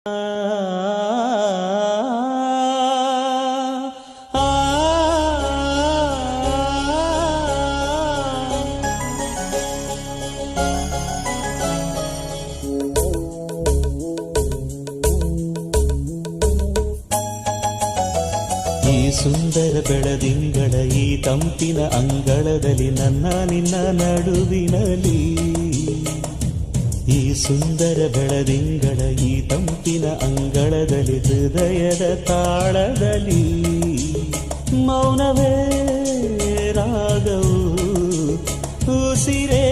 ಈ ಸುಂದರ ಬೆಳದಿಂಗಳ ಈ ತಂಪಿನ ಅಂಗಳದಲ್ಲಿ ನನ್ನ ನಿನ್ನ ನಡುವಿನಲ್ಲಿ, ಈ ಸುಂದರ ಬೆಳದಿಂಗಳ ಈ ತಂಪಿನ ಅಂಗಳದಲ್ಲಿ ಹೃದಯದ ತಾಳದಲ್ಲಿ ಮೌನವೇ ರಾಗವು, ಉಸಿರೇ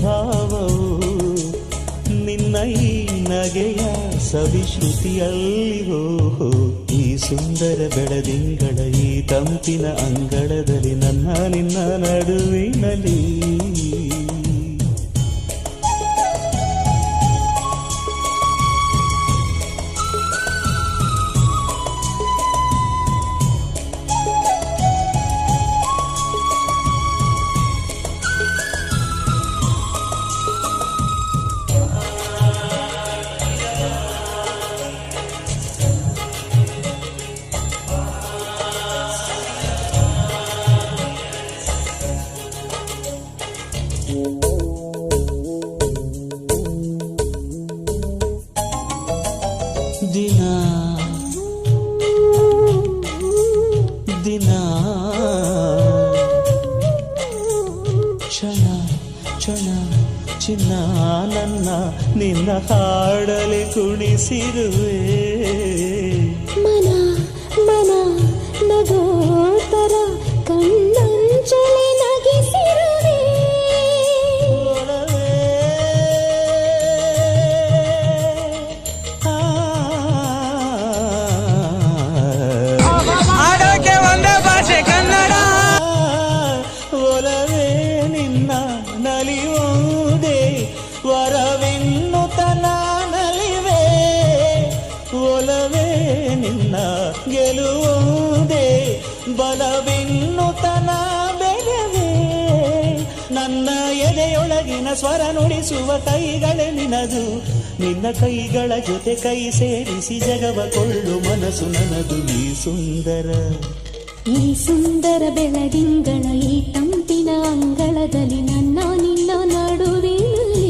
ಭಾವವು, ನಿನ್ನ ಈ ನಗೆಯ ಸವಿಶ್ರುತಿಯಲ್ಲಿವೋ. ಈ ಸುಂದರ ಬೆಳದಿಂಗಳ ಈ ತಂಪಿನ ಅಂಗಳದಲ್ಲಿ ನನ್ನ ನಿನ್ನ ನಡುವಿನಲ್ಲಿ. ದಿನ ದಿನ ಕ್ಷಣ ಕ್ಷಣ ಚಿನ್ನ ನನ್ನ ನಿನ್ನ ಹಾಡಲಿ ಕುಣಿಸಿರುವೆ. ಮನ ಮನ ನಗೋತರ ಕಣ್ಣಂಚಲಿ ನಗಿಸಿರುವೆ. ಆಡೋಕೆ ಒಂದೇ ಭಾಷೆ ಕನ್ನಡ. ಒಲವೇ ನಿನ್ನ ನಲಿಯುವುದೇ ವರವೆನ್ನುತನ ನಲಿವೆ, ಒಲವೇ ನಿನ್ನ ಗೆಲುವುದೇ ಬಲವೆನ್ನುತನ ಬೆಲವೇ. ನನ್ನ ಎದೆಯೊಳಗಿನ ಸ್ವರ ನುಡಿಸುವ ಕೈಗಳೇ ನಿನದು, ನಿನ್ನ ಕೈಗಳ ಜೊತೆ ಕೈ ಸೇರಿಸಿ ಜಗವ ಕೊಳ್ಳು ಮನಸ್ಸು ನನ್ನದು. ಈ ಸುಂದರ ಬೆಳದಿಂಗಳ ಈ ತಂಪಿನ ಅಂಗಳದಲ್ಲಿ ನನ್ನ ನಿನ್ನ ನಡುವಿನಲ್ಲಿ.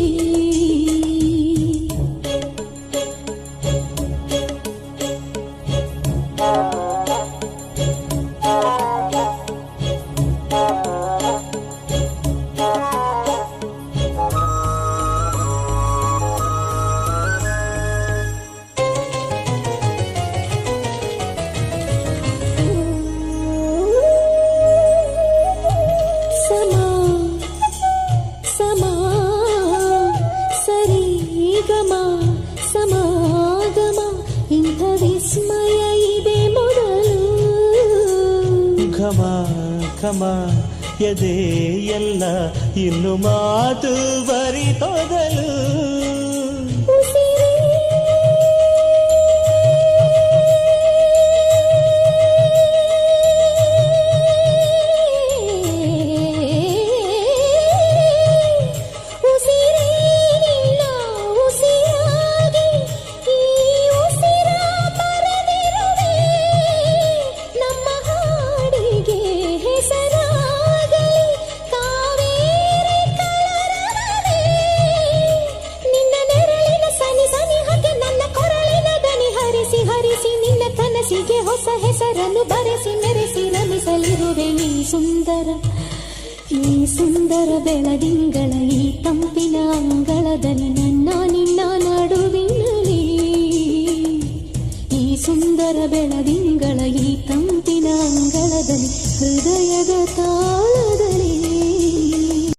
ಸಮಾಗಮ ಇಂಥ ವಿಸ್ಮಯ ಇದೆ ಮೊದಲು. ಘಮ ಘಮ ಎದೆ ಎಲ್ಲ ಇನ್ನು ಮಾತು ಬರಿತೊದಲು. ಹೊಸ ಹೆಸರನ್ನು ಬರೆಸಿ ಮೆರೆಸಿ ರಮಿಸಲಿರುವೆ. ಈ ಸುಂದರ ಬೆಳದಿಂಗಳ ಈ ತಂಪಿನ ಅಂಗಳದಲ್ಲಿ ನನ್ನ ನಿನ್ನ ನಡುವಿನಲ್ಲಿ. ಈ ಸುಂದರ ಬೆಳದಿಂಗಳ ಈ ತಂಪಿನ ಅಂಗಳದಲ್ಲಿ ಹೃದಯದ